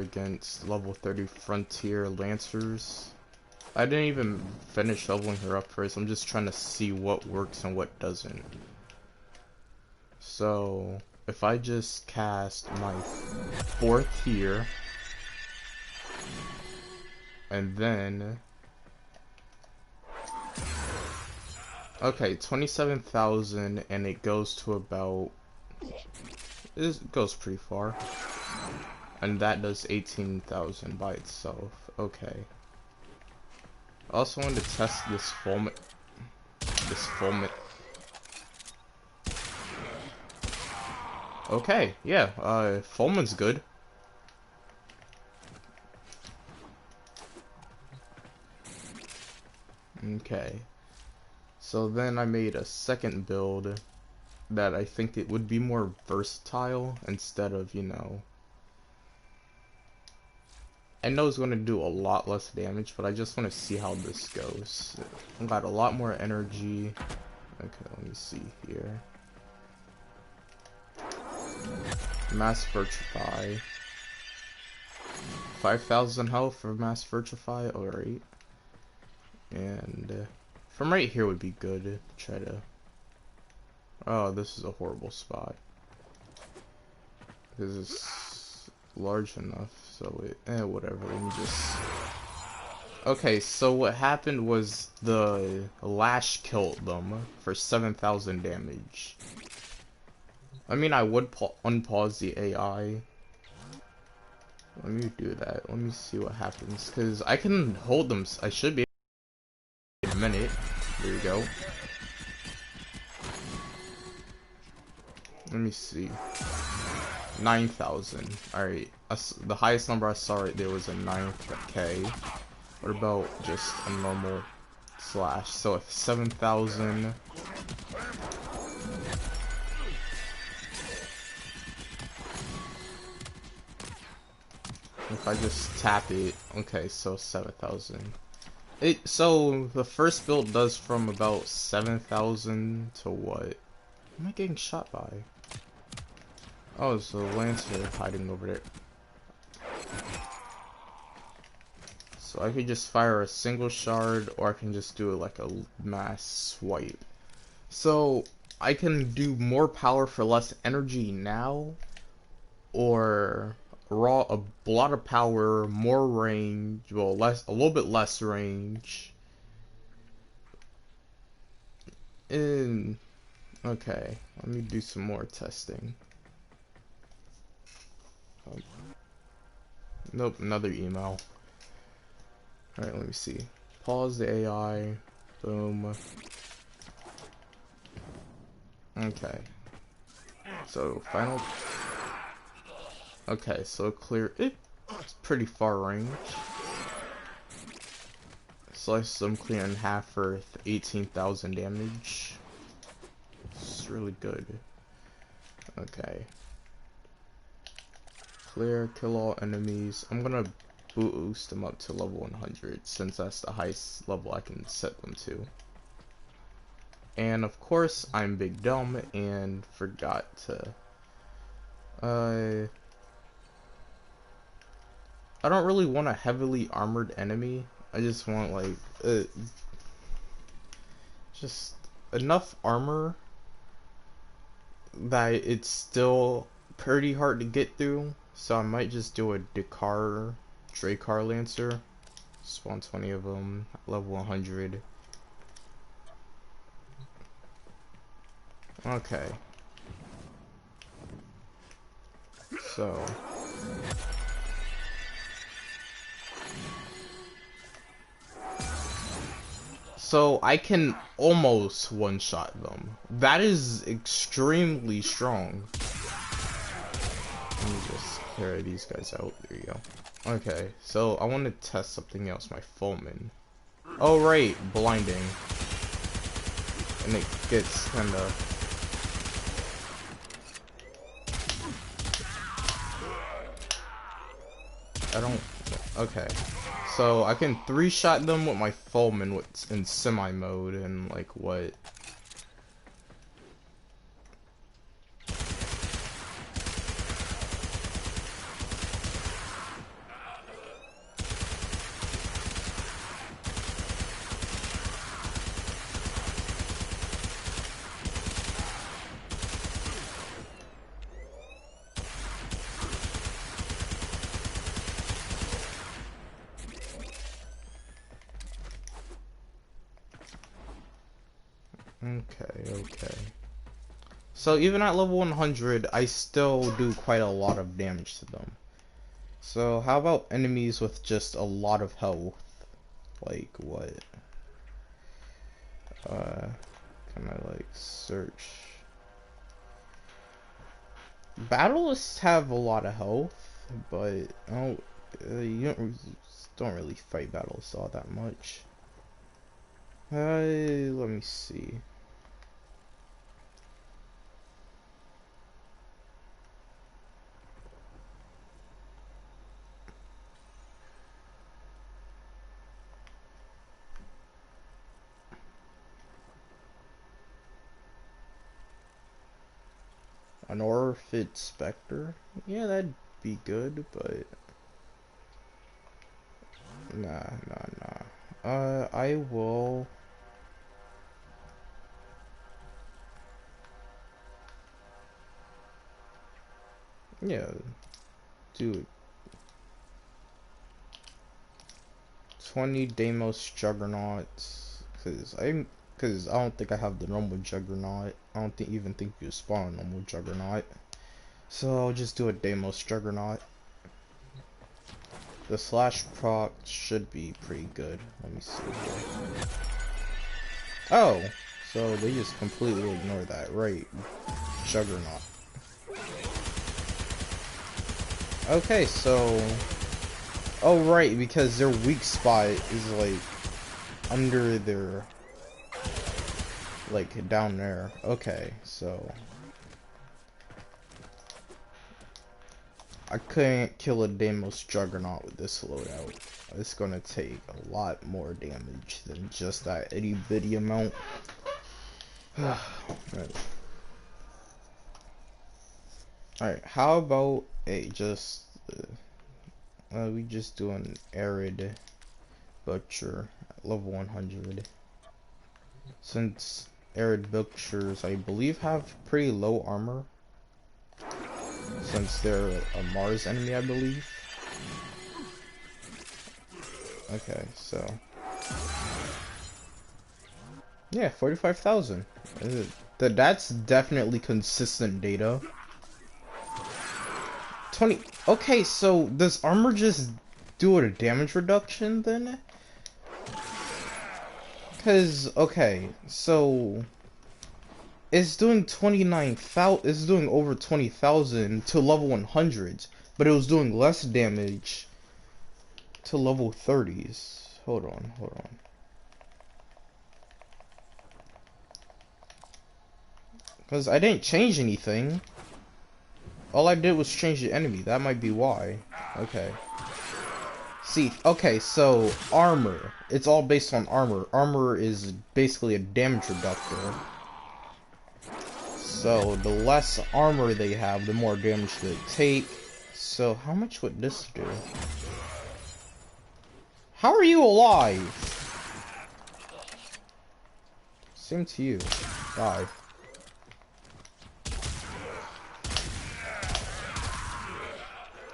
against level 30 Frontier Lancers. I didn't even finish leveling her up first. I'm just trying to see what works and what doesn't. So, if I just cast my 4th here, and then... Okay, 27,000, and it goes to about... It goes pretty far. And that does 18,000 by itself. Okay. I also wanted to test this fulminate. Okay, yeah, fulminate's good. Okay. So then I made a second build that I think it would be more versatile instead of, you know... I know it's going to do a lot less damage, but I just want to see how this goes. I've got a lot more energy. Okay, let me see here. Mass Virtufy. 5,000 health for Mass Virtufy, alright. And from right here would be good to try to... Oh, this is a horrible spot. This is large enough, so it... whatever, let me just... Okay, so what happened was the Lash killed them for 7,000 damage. I mean, I would unpause the AI. Let me do that. Let me see what happens, because I can hold them. I should be able to in a minute. There you go. Let me see. 9,000. Alright. The highest number I saw right there was a 9K. What about just a normal slash? So if 7,000. If I just tap it, okay, so 7,000. So the first build does from about 7,000 to what? What am I getting shot by? Oh, it's a Lancer hiding over there. So I could just fire a single shard, or I can just do it like a mass swipe. So I can do more power for less energy now, or a lot of power, more range, well, a little bit less range. And okay, let me do some more testing. Nope, another email. Alright, let me see. Pause the AI. Boom. Okay. So, final... Okay, so clear... It's pretty far range. Slice them clear in half for 18,000 damage. It's really good. Okay. Clear, kill all enemies. I'm gonna boost them up to level 100 since that's the highest level I can set them to. And of course, I'm big dumb and forgot to. I don't really want a heavily armored enemy. I just want like just enough armor that it's still pretty hard to get through. So I might just do a Dracar Lancer. Spawn 20 of them, level 100. Okay. So I can almost one-shot them. That is extremely strong. Let me just clear these guys out. There you go. Okay, so I want to test something else. My Fulmin. Oh right, blinding. And it gets kinda... I don't... Okay. So I can 3-shot them with my Fulmin in semi mode and like what? Okay. So even at level 100, I still do quite a lot of damage to them. So how about enemies with just a lot of health? Like what? Can I like search? Battleists have a lot of health, but you don't really fight battleists all that much. Let me see. An Orphid Spectre? Yeah, that'd be good, but nah. I will. Yeah, do it. 20 Deimos Juggernauts, cause I don't think I have the normal Juggernaut. I don't even think you spawn a normal Juggernaut. So I'll just do a Deimos Juggernaut. The slash proc should be pretty good. Let me see here. Oh, so they just completely ignore that, right? Juggernaut. Okay, so oh right, because their weak spot is like under their like down there. Okay, so I couldn't kill a Deimos Juggernaut with this loadout. It's gonna take a lot more damage than just that itty bitty amount. Alright, how about we just do an arid butcher at level 100. Since arid butchers, I believe, have pretty low armor. Since they're a Mars enemy, I believe. Okay, so yeah, 45,000. That's definitely consistent data. 20. Okay, so does armor just do a damage reduction then? Because okay, so it's doing 29,000. It's doing over 20,000 to level 100s, but it was doing less damage to level 30s. Hold on. Because I didn't change anything. All I did was change the enemy. That might be why. Okay. See, okay, so armor. It's all based on armor. Armor is basically a damage reductor. So the less armor they have, the more damage they take. So how much would this do? How are you alive? Same to you. Die.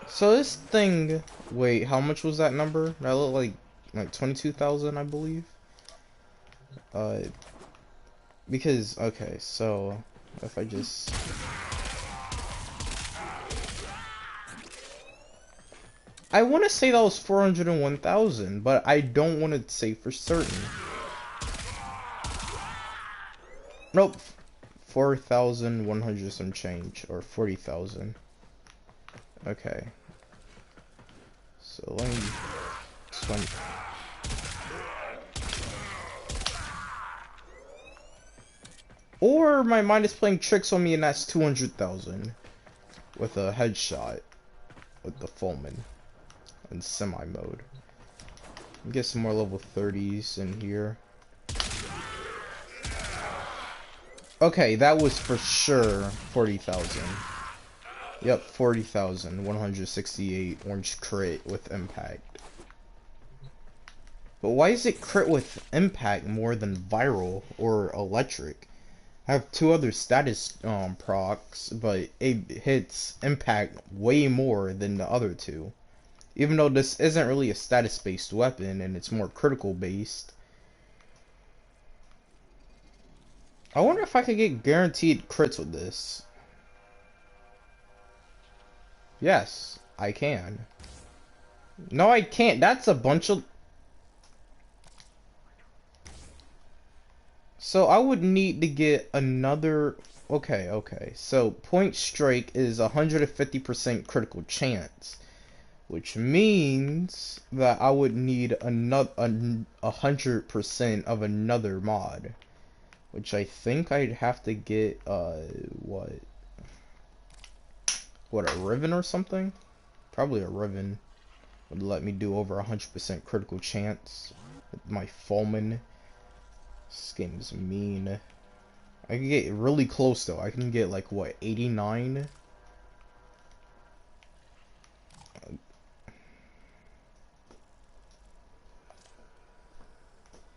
So this thing, wait, how much was that number? That looked like 22,000, I believe. Because okay, so if I just I want to say that was 401,000, but I don't want to say for certain. Nope, 4,100 some change, or 40,000. Okay. So let me 20. Or my mind is playing tricks on me, and that's 200,000 with a headshot with the Fulman in semi mode. Get some more level 30s in here. Okay, that was for sure 40,000. Yep, 40,000, 168 orange crit with impact. But why is it crit with impact more than viral or electric? I have two other status procs, but it hits impact way more than the other two. Even though this isn't really a status based weapon and it's more critical based. I wonder if I could get guaranteed crits with this. Yes, I can. No, I can't. That's a bunch of... So I would need to get another... Okay, okay. So Point Strike is 150% critical chance, which means that I would need another 100% of another mod, which I think I'd have to get what, a Riven or something? Probably a Riven would let me do over 100% critical chance with my Fulmin. This game is mean. I can get really close though. I can get like what, 89?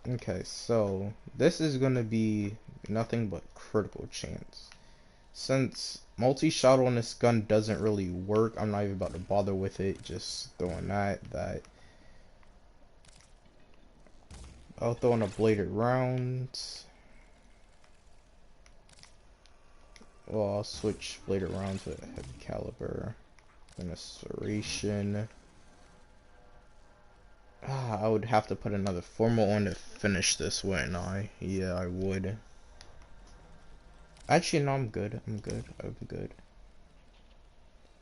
Okay, so this is gonna be nothing but critical chance. Since multi-shot on this gun doesn't really work, I'm not even about to bother with it. Just throwing that. I'll throw in a bladed round. Well, I'll switch bladed round to a heavy caliber. And a serration. I would have to put another formal on to finish this, wouldn't I? Yeah, I would. Actually, no, I'm good. I'm good.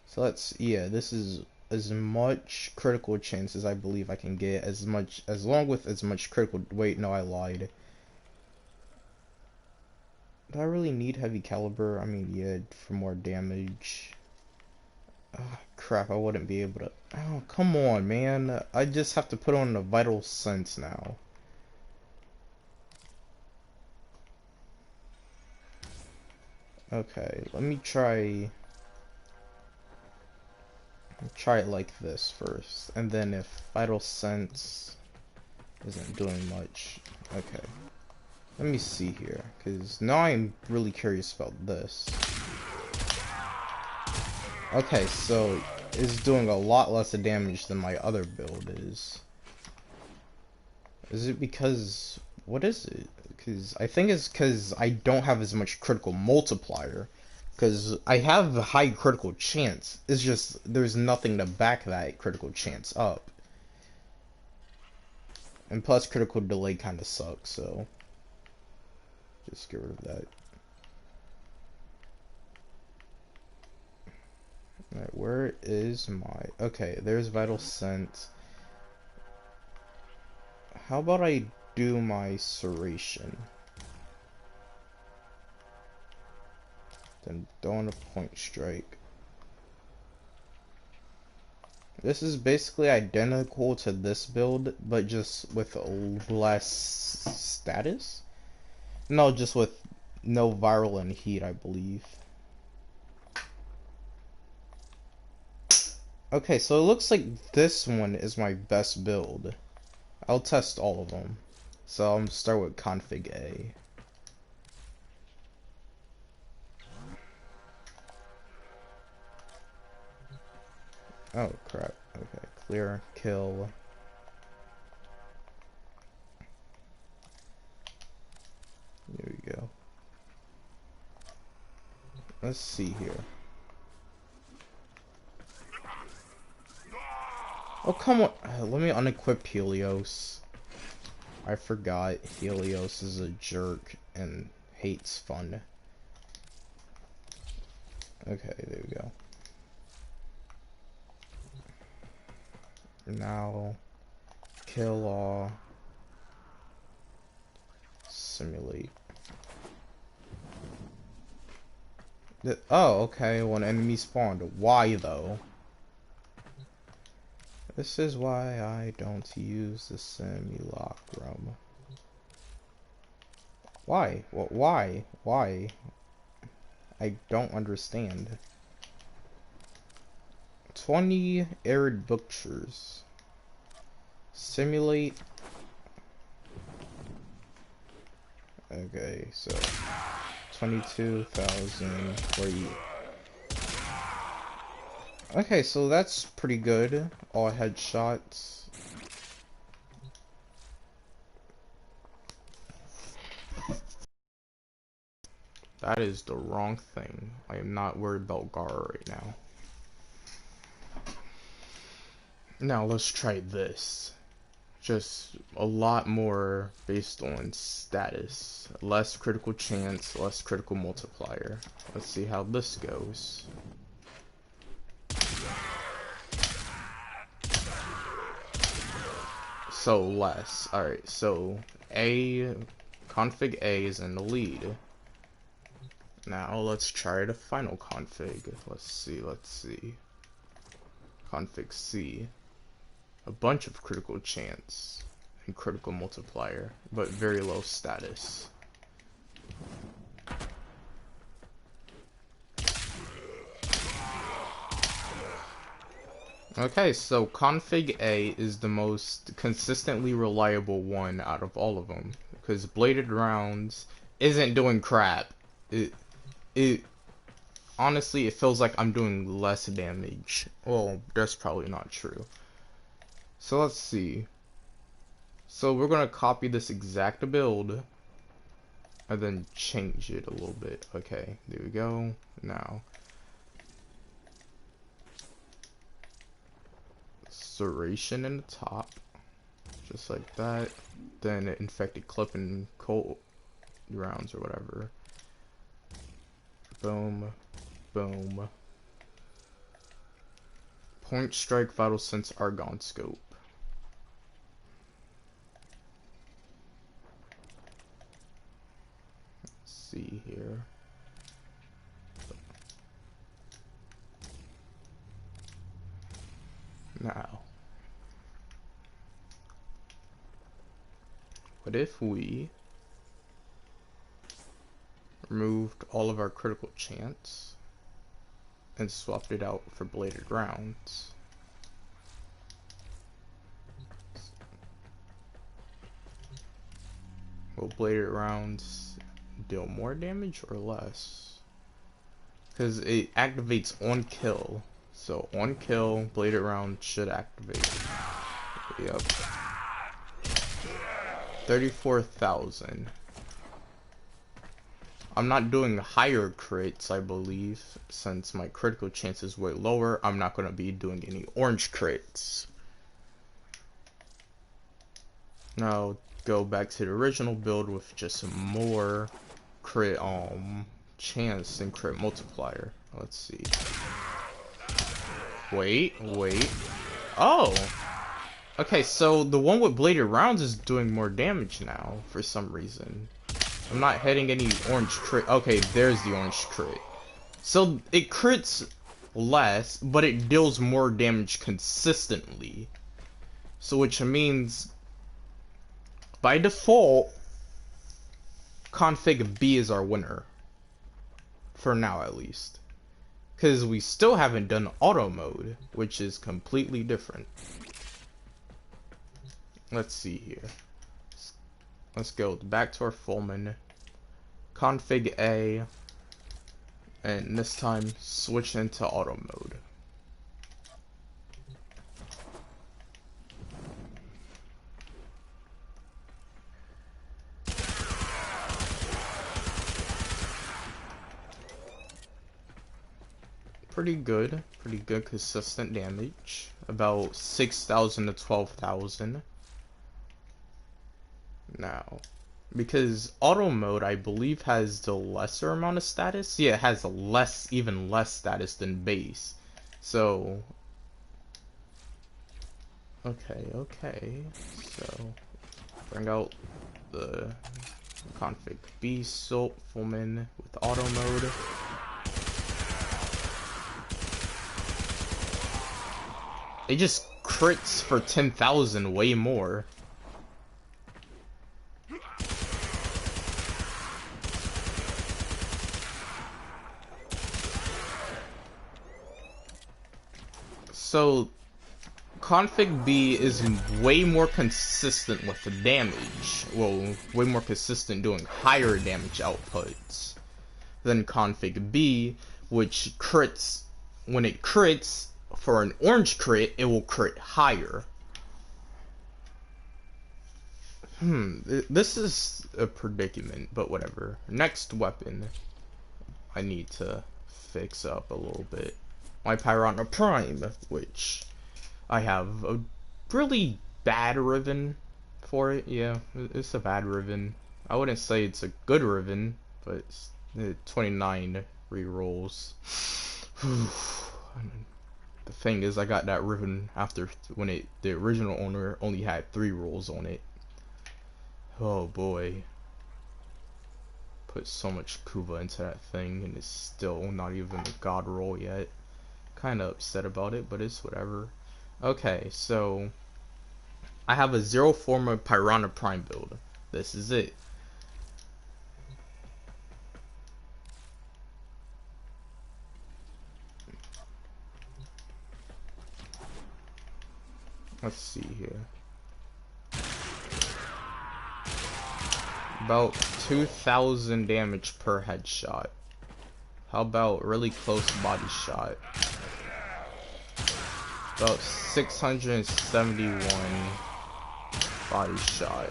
So yeah, this is as much critical chance as I believe I can get, as long with as much critical, wait, no, I lied. Do I really need heavy caliber? I mean, yeah, for more damage. Oh, crap, I wouldn't be able to. Oh, come on, man. I just have to put on the vital sense now. Okay, let me try it like this first, and then if vital sense isn't doing much, okay. Let me see here, because now I'm really curious about this. Okay, so it's doing a lot less damage than my other build is. Is it because... what is it? Because I think it's because I don't have as much critical multiplier. Because I have a high critical chance. It's just there's nothing to back that critical chance up. And plus critical delay kind of sucks, so... just get rid of that. Alright, where is my... okay, there's Vital Sense. How about I do my Serration? Then throwing a Point Strike. This is basically identical to this build, but just with less status? No, just with no viral and heat, I believe. Okay, so it looks like this one is my best build. I'll test all of them. So I'm gonna start with config A. Oh crap. Okay, clear, kill. There we go. Let's see here. Oh, come on. Let me unequip Helios. I forgot Helios is a jerk and hates fun. Okay, there we go. Now, kill all. Simulate. Oh, okay, when enemy spawned. Why, though? This is why I don't use the simulacrum. Why? Well, why? Why? I don't understand. 20 arid butchers. Simulate. Okay, so 22,000 for you. Okay, so that's pretty good. All headshots. That is the wrong thing. I am not worried about Gara right now. Now let's try this. Just a lot more based on status. Less critical chance, less critical multiplier. Let's see how this goes. So less. Alright, so config A is in the lead. Now let's try the final config. Let's see. Config C. A bunch of critical chance and critical multiplier, but very low status. Okay, so config A is the most consistently reliable one out of all of them, because bladed rounds isn't doing crap. It honestly, it feels like I'm doing less damage. Well, that's probably not true. So let's see. So we're gonna copy this exact build and then change it a little bit. Okay, there we go. Now serration in the top, just like that. Then infected clip and cold rounds or whatever. Boom, boom. Point strike, vital sense, argon scope. See here. Now, what if we removed all of our critical chance and swapped it out for bladed rounds? Will bladed rounds deal more damage or less? Because it activates on kill. So on kill, bladed round should activate. Yep. 34,000. I'm not doing higher crits, I believe, since my critical chance is way lower. I'm not going to be doing any orange crits. Now go back to the original build with just some more crit chance and crit multiplier. Let's see. Wait. Oh! Okay, so the one with bladed rounds is doing more damage now, for some reason. I'm not hitting any orange crit. Okay, there's the orange crit. So, it crits less, but it deals more damage consistently. So, which means, by default, config B is our winner. For now, at least. Because we still haven't done auto mode, which is completely different. Let's see here. Let's go back to our Fullman. Config A. And this time, switch into auto mode. Pretty good consistent damage. About 6,000 to 12,000. Now, because auto mode, I believe, has the lesser amount of status. Yeah, it has even less status than base. So, okay. So, bring out the config B Fullman with auto mode. It just crits for 10,000 way more. So, config B is way more consistent with the damage. Well, way more consistent doing higher damage outputs than config B, which crits, when it crits, for an orange crit, it will crit higher. This is a predicament, but whatever. Next weapon. I need to fix up a little bit. My Piranha Prime, which I have a really bad Riven for it. Yeah, it's a bad Riven. I wouldn't say it's a good Riven, but it's 29 rerolls. The thing is, I got that Riven after when the original owner only had 3 rolls on it. Oh boy. Put so much Kuva into that thing and it's still not even a god roll yet. Kinda upset about it, but it's whatever. Okay, so I have a Zero Forma Piranha Prime build. This is it. Let's see here. About 2,000 damage per headshot. How about really close body shot? About 671 body shot.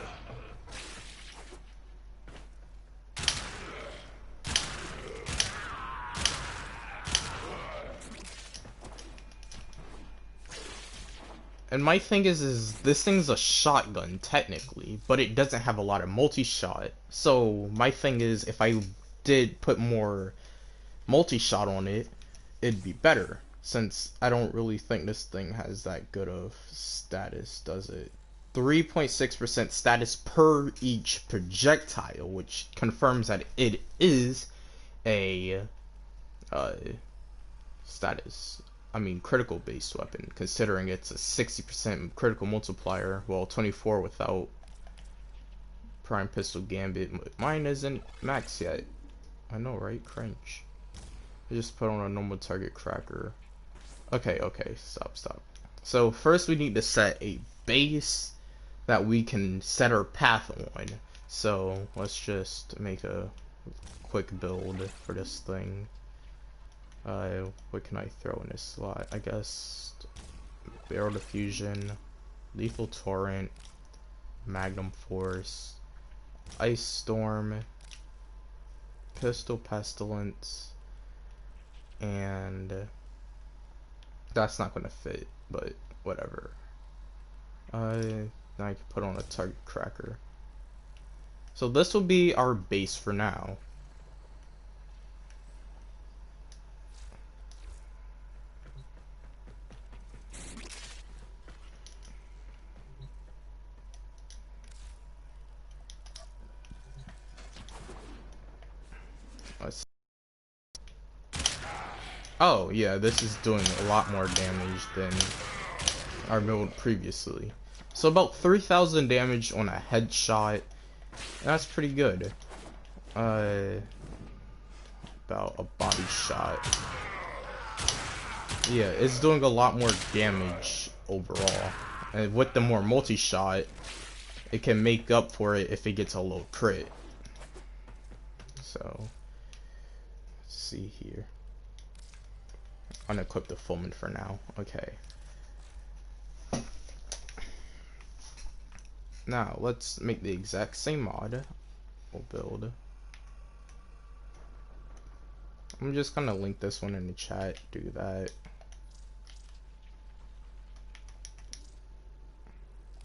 And my thing is this thing's a shotgun technically, but it doesn't have a lot of multi-shot. So my thing is, if I did put more multi-shot on it, it'd be better. Since I don't really think this thing has that good of status, does it? 3.6% status per each projectile, which confirms that it is a status. I mean, critical based weapon, considering it's a 60% critical multiplier, well, 24 without Prime Pistol Gambit. Mine isn't max yet. I know, right? Cringe. I just put on a normal target cracker. Okay, stop. So first we need to set a base that we can set our path on. So let's just make a quick build for this thing. What can I throw in this slot? I guess Barrel Diffusion, Lethal Torrent, Magnum Force, Ice Storm, Pistol Pestilence, and that's not gonna fit, but whatever. Now I can put on a target cracker. So this will be our base for now. Oh yeah, this is doing a lot more damage than our build previously. So about 3,000 damage on a headshot. That's pretty good. About a body shot. Yeah, it's doing a lot more damage overall. And with the more multi-shot, it can make up for it if it gets a low crit. So, let's see here. Unequip the Fulmin for now. Okay. Now, let's make the exact same mod. We'll build. I'm just gonna link this one in the chat. Do that.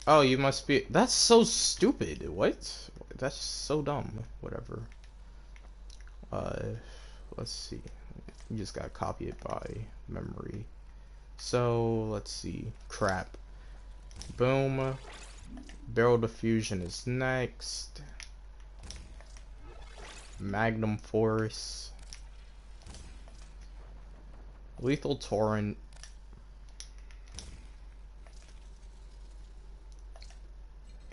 Oh, you must be. That's so stupid. What? That's so dumb. Whatever. Let's see. You just gotta copy it by memory. So let's see. Crap. Boom. Barrel Diffusion is next. Magnum Force. Lethal Torrent.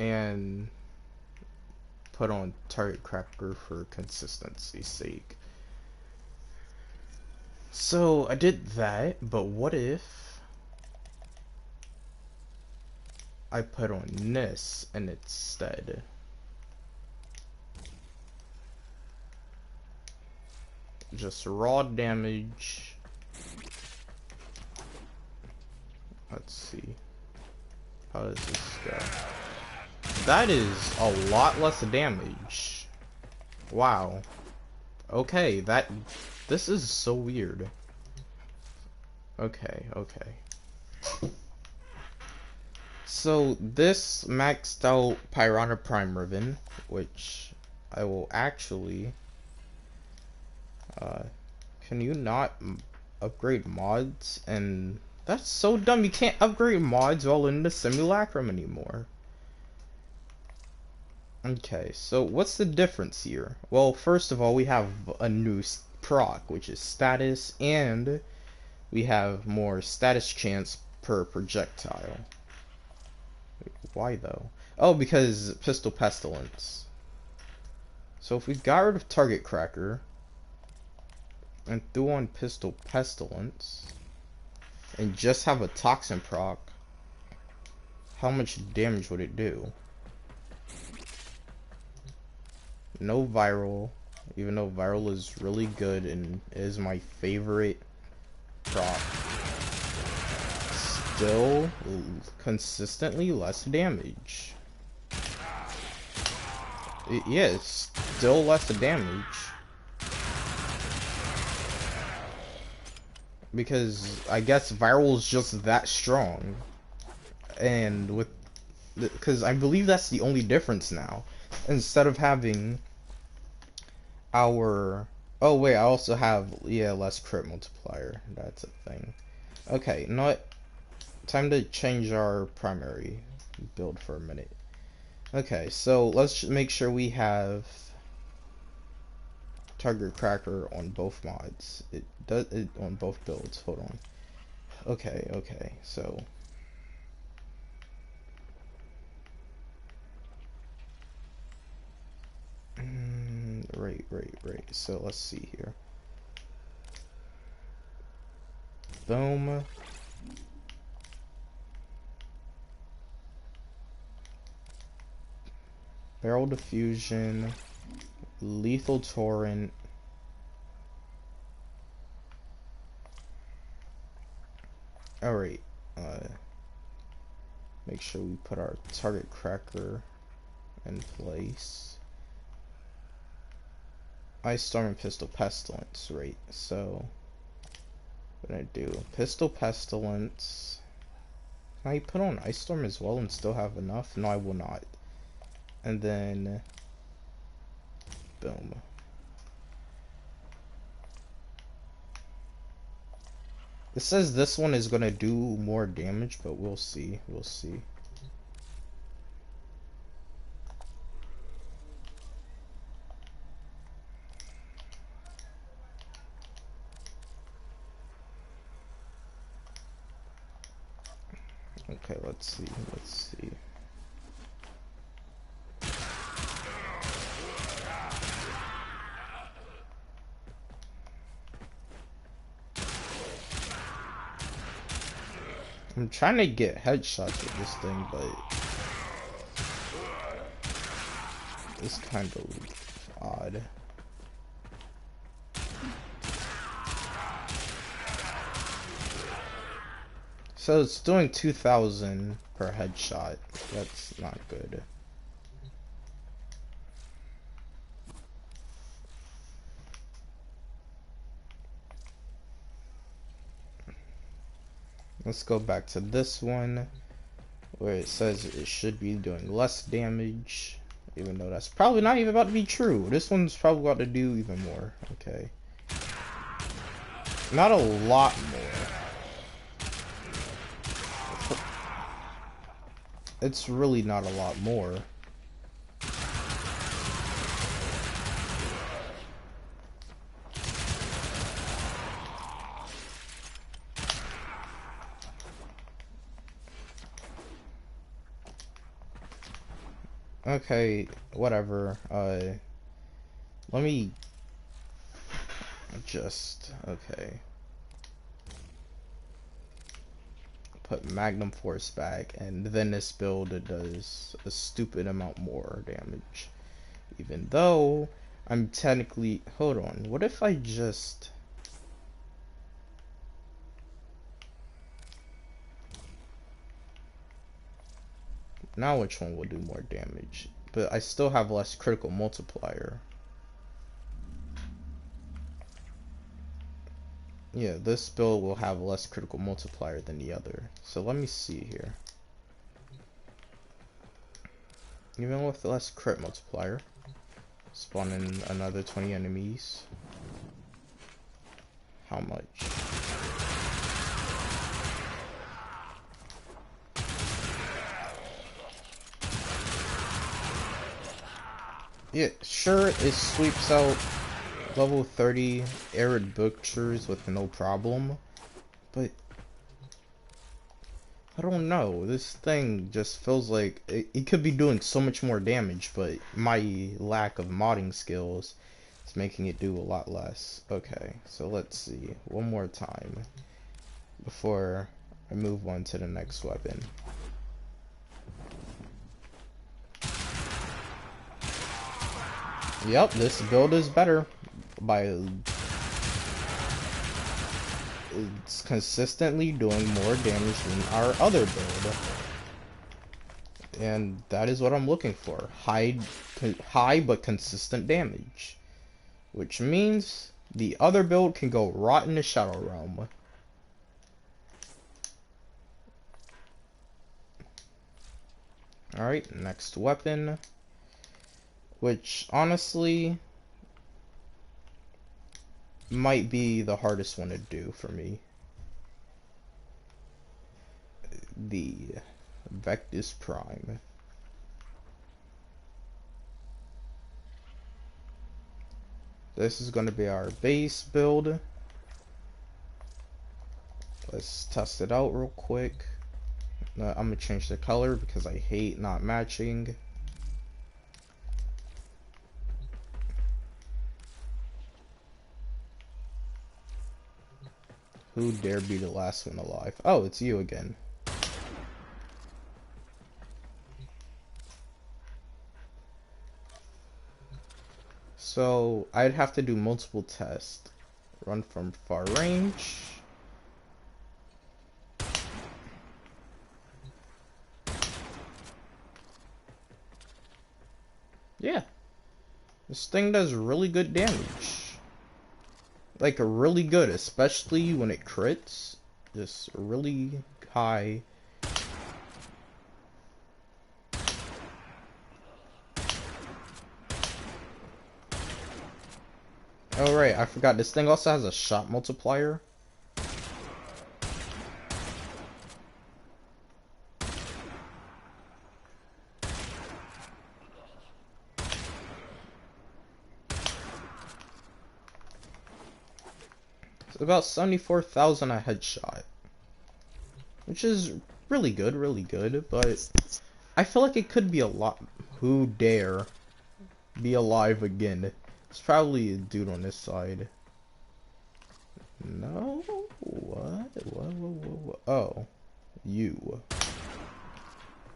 And put on target cracker for consistency's sake. So I did that, but what if I put on this and instead? Just raw damage. Let's see. How does this go? That is a lot less damage. Wow. Okay, that This is so weird. Okay, okay. So this maxed out Piranha Prime Ribbon, which I will actually can you not upgrade mods? And that's so dumb, you can't upgrade mods while in the simulacrum anymore. Okay, so what's the difference here? Well, first of all, we have a new proc, which is status, and we have more status chance per projectile. Why though? Oh, because Pistol Pestilence. So if we got rid of Target Cracker and threw on Pistol Pestilence and just have a Toxin proc, how much damage would it do? No viral, even though viral is really good and is my favorite proc. Still consistently less damage. Yeah, it's still less damage. Because I guess viral is just that strong. And with, because I believe that's the only difference now. Instead of having our, oh wait, I also have, yeah, less crit multiplier. That's a thing. Okay, not time to change our primary build for a minute. Okay, so let's make sure we have Target Cracker on both mods. It does it on both builds. Hold on. Okay, okay, so right. So let's see here. Boom. Barrel diffusion, lethal torrent. Alright, make sure we put our Target Cracker in place. Ice Storm and Pistol Pestilence, right? So, what I do? Pistol Pestilence. Can I put on Ice Storm as well and still have enough? No, I will not. And then, boom. It says this one is gonna do more damage, but we'll see. We'll see. Okay, let's see. Let's see. I'm trying to get headshots with this thing, but it's kind of odd. So it's doing 2,000 per headshot. That's not good. Let's go back to this one where it says it should be doing less damage, even though that's probably not even about to be true. This one's probably about to do even more. Okay. Not a lot more. It's really not a lot more. Okay, whatever. Let me just, okay. Put Magnum Force back, and then this build it does a stupid amount more damage. Even though I'm technically, hold on, what if I just, now which one will do more damage? But I still have less critical multiplier. yeah, this build will have less critical multiplier than the other. So let me see here. Even with less crit multiplier, spawn in another 20 enemies. How much? Yeah, sure, it sweeps out level 30 arid butchers with no problem, but I don't know, this thing just feels like it could be doing so much more damage, but my lack of modding skills is making it do a lot less. Okay, so let's see, one more time before I move on to the next weapon. Yep, this build is better by it's consistently doing more damage than our other build, and that is what I'm looking for. High but consistent damage, which means the other build can go rot in the Shadow Realm. Alright, next weapon, which honestly might be the hardest one to do for me. The Vectis Prime. This is going to be our base build. Let's test it out real quick. I'm going to change the color because I hate not matching. Who dare be the last one alive? Oh, it's you again. So, I'd have to do multiple tests. Run from far range. Yeah. This thing does really good damage. Like, really good, especially when it crits. Just really high. Oh right, I forgot, this thing also has a shot multiplier. It's about 74,000 a headshot. Which is really good, but I feel like it could be a lot. Who dare be alive again? It's probably a dude on this side. No? What? Oh. You.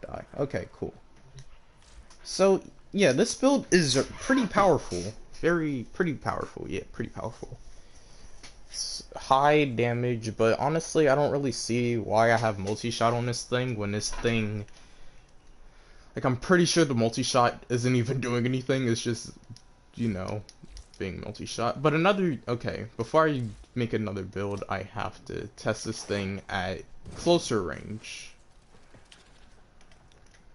Die. Okay, cool. So, yeah, this build is pretty powerful. Pretty powerful. Yeah, pretty powerful. It's high damage, but honestly, I don't really see why I have multi-shot on this thing when this thing... Like, I'm pretty sure the multi-shot isn't even doing anything. It's just, you know, being multi-shot. But okay, before I make another build, I have to test this thing at closer range.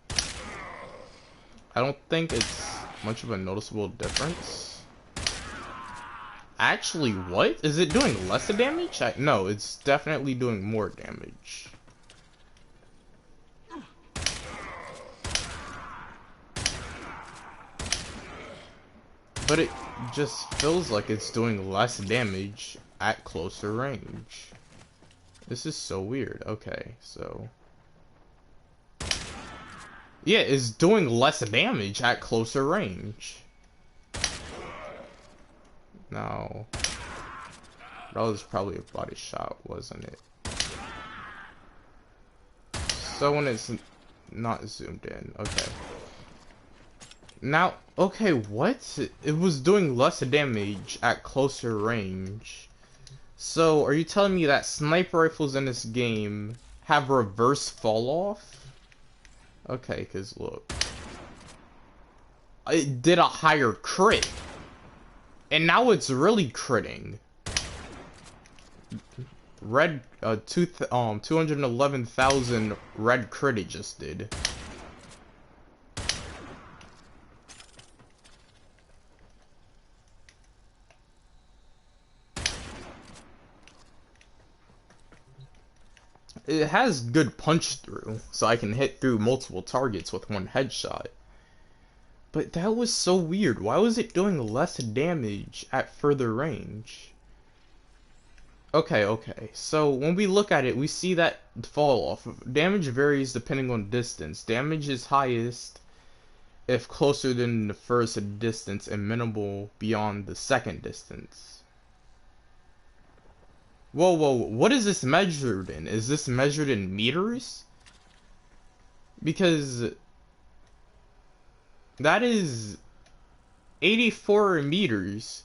I don't think it's much of a noticeable difference. Actually, what? Is it doing less damage? No, it's definitely doing more damage. But it just feels like it's doing less damage at closer range. This is so weird. Okay, so... Yeah, it's doing less damage at closer range. No. That was probably a body shot, wasn't it? So when it's not zoomed in, okay. Now, okay, what? It was doing less damage at closer range. So, are you telling me that sniper rifles in this game have reverse fall off? Okay, cause look. It did a higher crit. And now it's really critting. red 211,000 red crit it just did. It has good punch through, so I can hit through multiple targets with one headshot. But that was so weird. Why was it doing less damage at further range? Okay. So when we look at it, we see that fall off. Damage varies depending on distance. Damage is highest if closer than the first distance and minimal beyond the second distance. Whoa, what is this measured in? Is this measured in meters? Because that is 84 meters,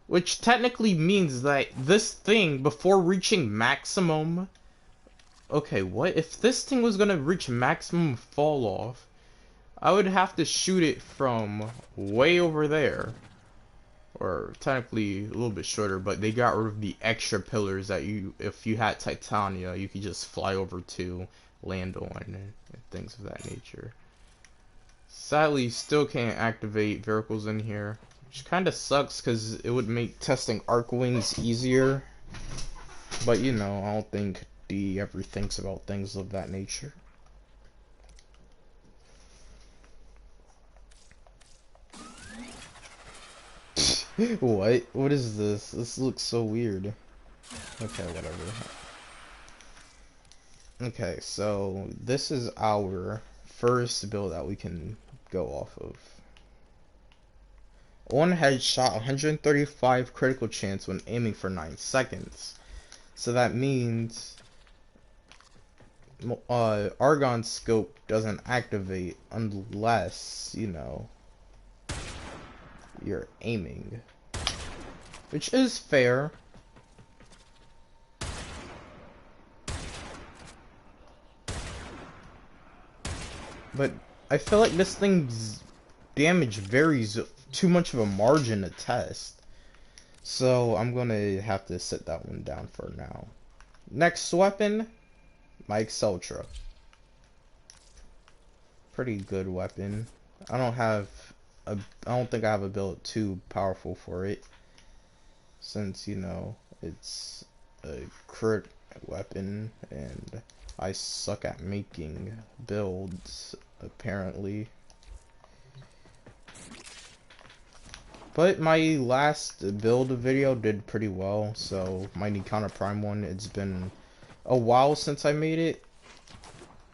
which technically means that this thing, before reaching maximum... Okay, what? If this thing was gonna reach maximum fall off, I would have to shoot it from way over there. Or technically a little bit shorter, but they got rid of the extra pillars that if you had Titania, you could just fly over to, land on, and things of that nature. Sadly, still can't activate vehicles in here, which kind of sucks because it would make testing arc wings easier. But you know, I don't think D ever thinks about things of that nature. What? What is this? This looks so weird. Okay, whatever. Okay, so this is our first build that we can go off of. One headshot, 135 critical chance when aiming for 9 seconds. So that means Argon scope doesn't activate unless, you know, you're aiming, which is fair. But I feel like this thing's damage varies too much of a margin to test, so I'm gonna have to sit that one down for now. Next weapon, Mike Ultra. Pretty good weapon. I don't think I have a build too powerful for it, since, you know, it's a crit weapon and I suck at making builds, apparently. But my last build video did pretty well, so my Nikana Prime one, it's been a while since I made it.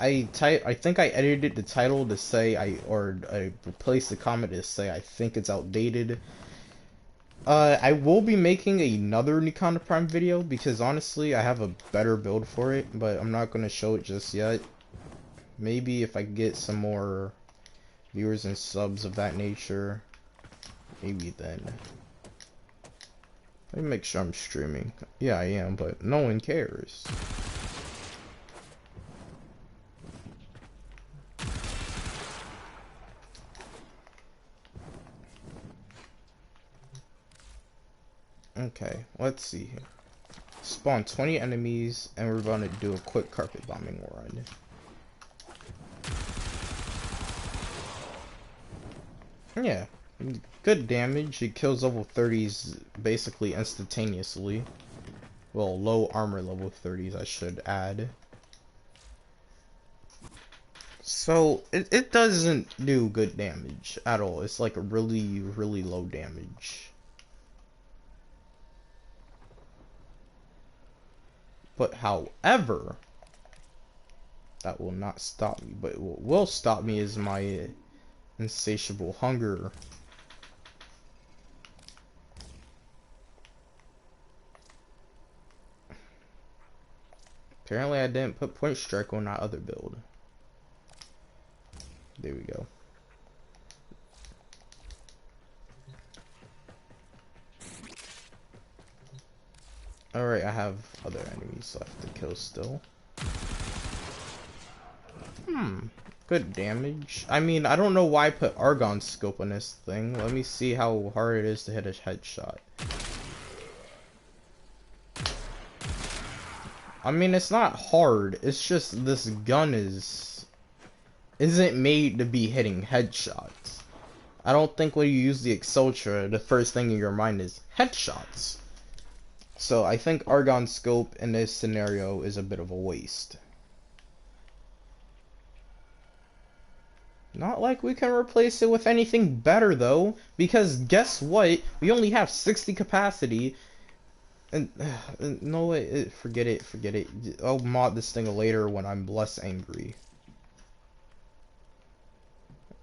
I think I edited the title to say I replaced the comment to say I think it's outdated. I will be making another Nikana Prime video because honestly I have a better build for it, but I'm not going to show it just yet. Maybe if I get some more viewers and subs of that nature, maybe then. Let me make sure I'm streaming. Yeah, I am, but no one cares. Okay, let's see here. Spawn 20 enemies, and we're going to do a quick carpet bombing run. Yeah, good damage. It kills level 30s basically instantaneously. Well, low armor level 30s, I should add. So, it doesn't do good damage at all. It's like a really, really low damage. But however, that will not stop me. But what will stop me is my insatiable hunger. Apparently I didn't put point strike on that other build. There we go. Alright, I have other enemies left to kill still. Good damage. I mean, I don't know why I put Argon scope on this thing. Let me see how hard it is to hit a headshot. I mean, it's not hard. It's just this gun isn't made to be hitting headshots. I don't think when you use the Exultra, the first thing in your mind is headshots. So I think Argon Scope in this scenario is a bit of a waste. Not like we can replace it with anything better though, because guess what? We only have 60 capacity. And no way, forget it, forget it. I'll mod this thing later when I'm less angry.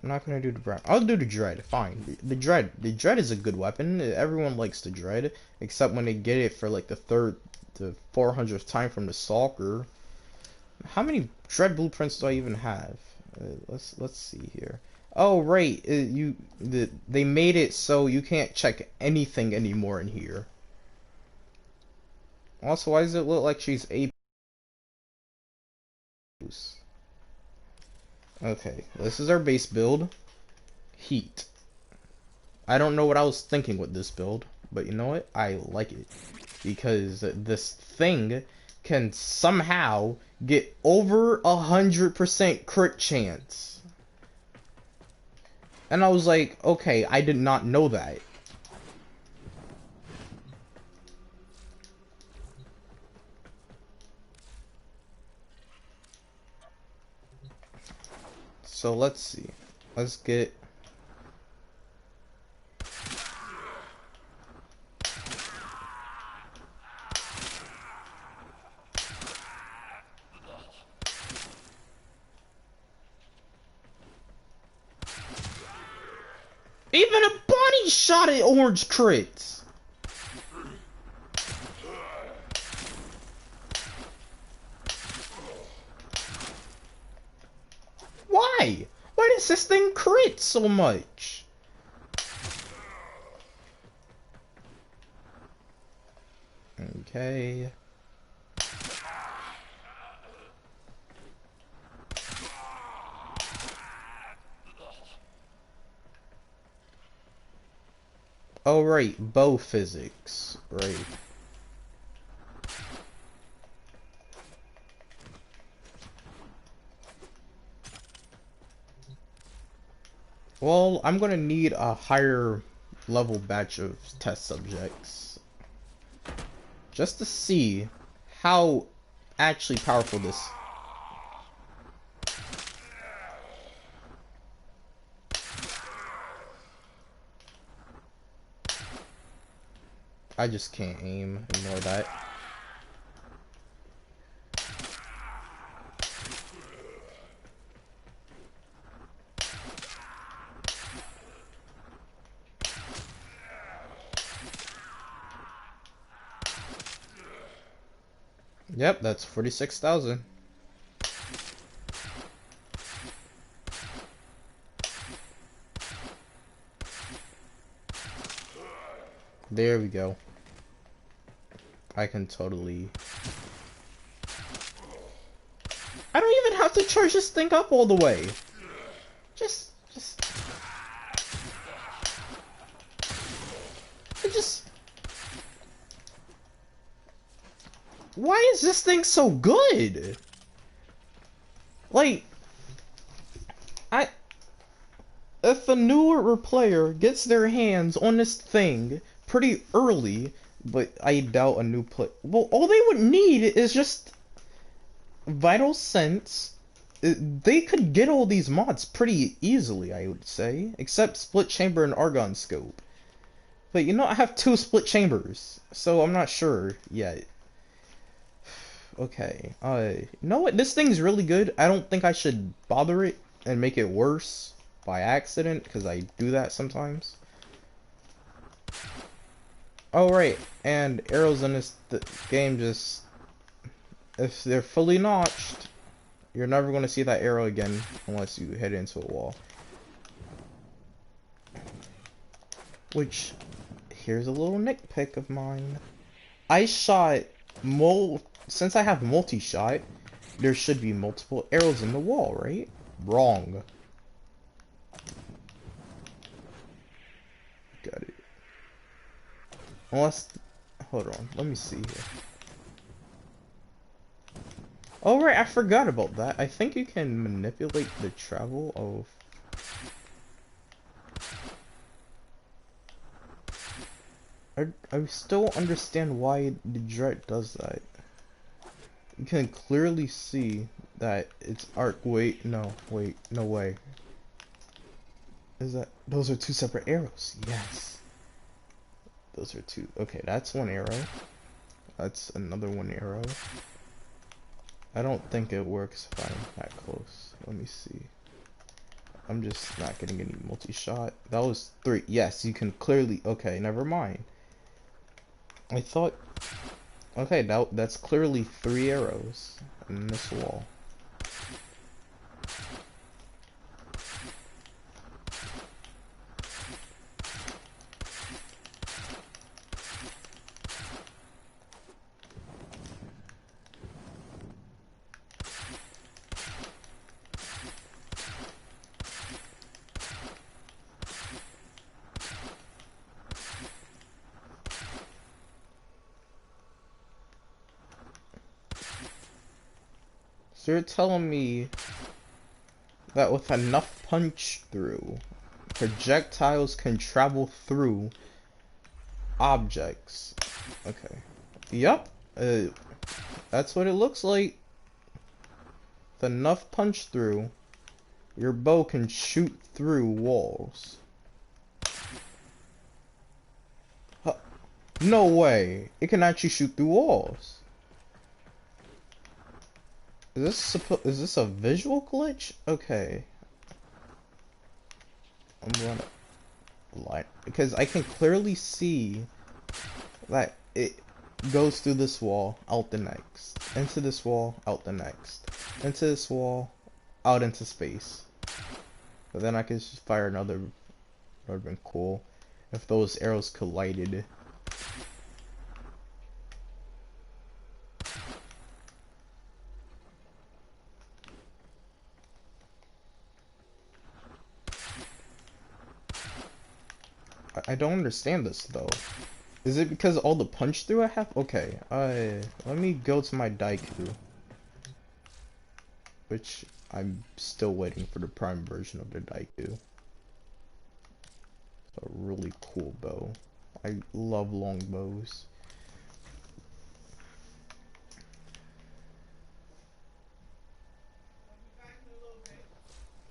I'm not gonna do the brown. I'll do the dread. Fine. The dread is a good weapon. Everyone likes the dread, except when they get it for like the 400th time from the stalker. How many dread blueprints do I even have? Let's see here. Oh right, they made it so you can't check anything anymore in here. Also, why does it look like she's a? Okay, this is our base build. Heat. I don't know what I was thinking with this build, but you know what? I like it. Because this thing can somehow get over 100% crit chance. And I was like, okay, I did not know that. So let's see. Let's get... Even a bunny shot at orange crits! Why? Why does this thing crit so much? Okay. Oh right, bow physics. Right. Well, I'm gonna need a higher level batch of test subjects. Just to see how actually powerful this... I just can't aim. Ignore that. Yep, that's 46,000. There we go. I can totally... I don't even have to charge this thing up all the way. Just... Why is this thing so good? Like... If a newer player gets their hands on this thing pretty early, but I doubt a new player... Well, all they would need is just... Vital Sense. They could get all these mods pretty easily, I would say. Except Split Chamber and Argon Scope. But you know, I have 2 split chambers, so I'm not sure yet. Okay, you know what? This thing's really good. I don't think I should bother it and make it worse by accident, because I do that sometimes. Oh, right, and arrows in this game just... If they're fully notched, you're never going to see that arrow again unless you hit into a wall. Which, here's a little nitpick of mine. I shot since I have multi-shot, there should be multiple arrows in the wall, right? Wrong. Got it. Unless, hold on, let me see here. Oh right, I forgot about that. I think you can manipulate the travel of... I still don't understand why the Dread does that. You can clearly see that it's arc. Wait, no, no way. Is that... Those are two separate arrows. Yes. Those are two. Okay, that's one arrow. That's another one arrow. I don't think it works if I'm that close. Let me see. I'm just not getting any multi-shot. That was 3. Yes, you can clearly... Okay, never mind. I thought... Okay, that's clearly 3 arrows in this wall. So you're telling me that with enough punch through, projectiles can travel through objects. Okay. Yep. That's what it looks like. With enough punch through, your bow can shoot through walls. Huh. No way. It can actually shoot through walls. Is this a visual glitch? Okay. I'm gonna lie because I can clearly see that it goes through this wall, out the next, into this wall, out the next, into this wall, out into space. But then I could just fire another. That would've been cool if those arrows collided. I don't understand this though. Is it because all the punch through I have? Okay, let me go to my Gathewoo, which I'm still waiting for the prime version of the Gathewoo. It's a really cool bow. I love long bows.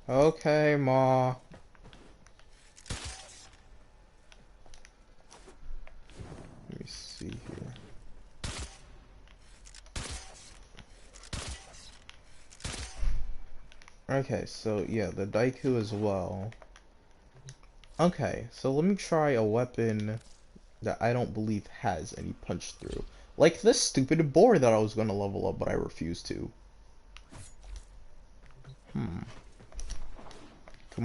Okay, Ma. Let me see here. Okay, so yeah, the Gathewoo as well. Okay, so let me try a weapon that I don't believe has any punch through. Like this stupid boar that I was gonna level up, but I refused to. Come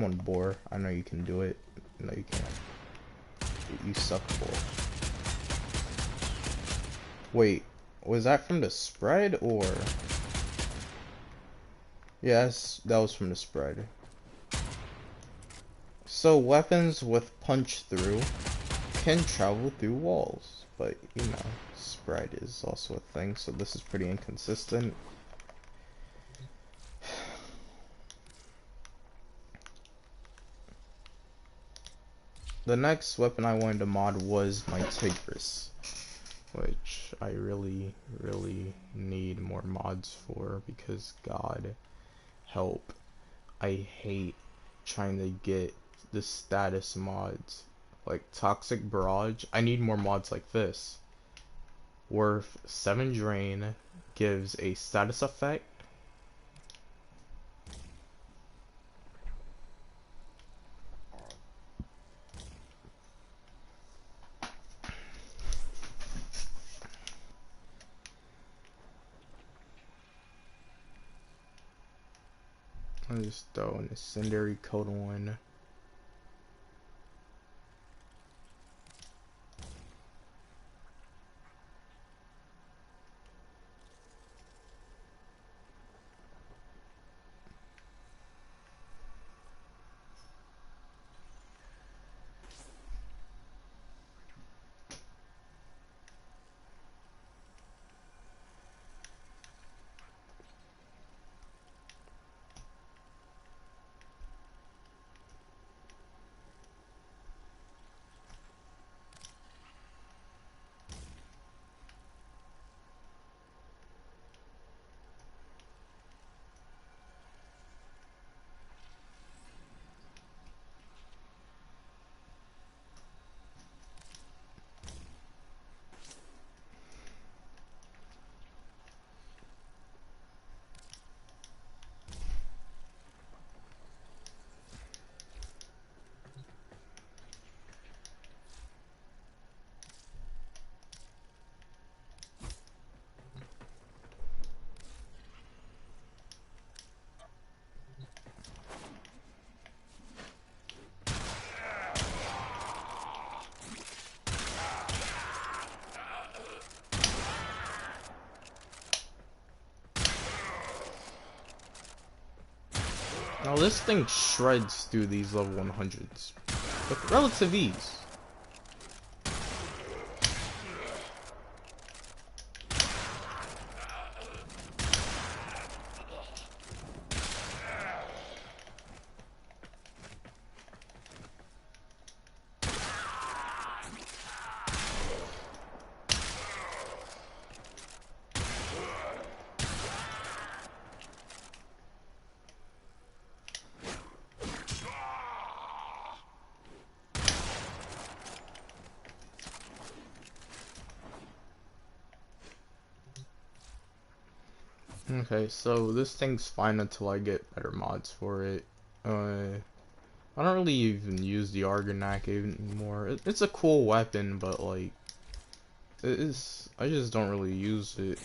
on, boar. I know you can do it. No, you can't. You suck, boar. Wait, was that from the spread, or... Yes, that was from the spread. So, weapons with punch through can travel through walls. But, you know, spread is also a thing, so this is pretty inconsistent. The next weapon I wanted to mod was my Tigris, which I really need more mods for, because God help, I hate trying to get the status mods like Toxic Barrage. I need more mods like this. Worth 7 drain, gives a status effect. I'll just throw an incendiary code one. this thing shreds through these level 100s with relative ease. Okay, so this thing's fine until I get better mods for it. I don't really even use the Argonac anymore. It's a cool weapon, but like, I just don't really use it.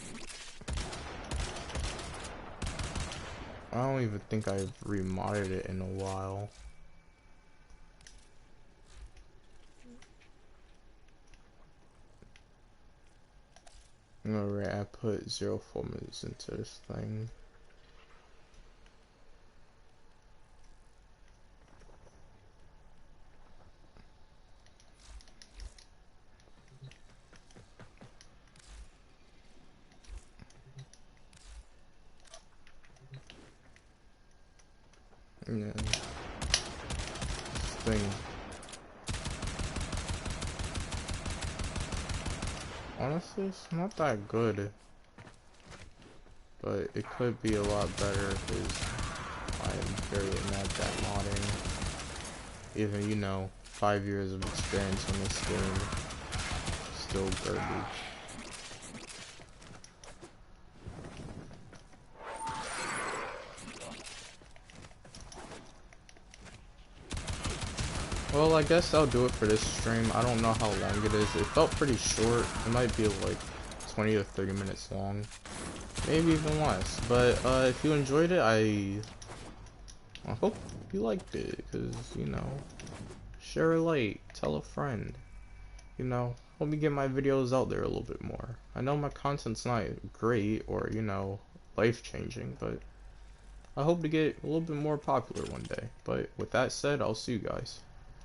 I don't even think I've remodded it in a while. Alright, I put 0 formats into this thing. Yeah. This thing. Honestly, it's not that good. But it could be a lot better because I'm very inept at modding. Even, you know, 5 years of experience on this game. Still garbage. Well, I guess I'll do it for this stream. I don't know how long it is. It felt pretty short. It might be like 20 to 30 minutes long. Maybe even less. But if you enjoyed it, I hope you liked it. Because, you know, share a like, tell a friend. You know, help me get my videos out there a little bit more. I know my content's not great or, you know, life-changing, but I hope to get a little bit more popular one day. But with that said, I'll see you guys.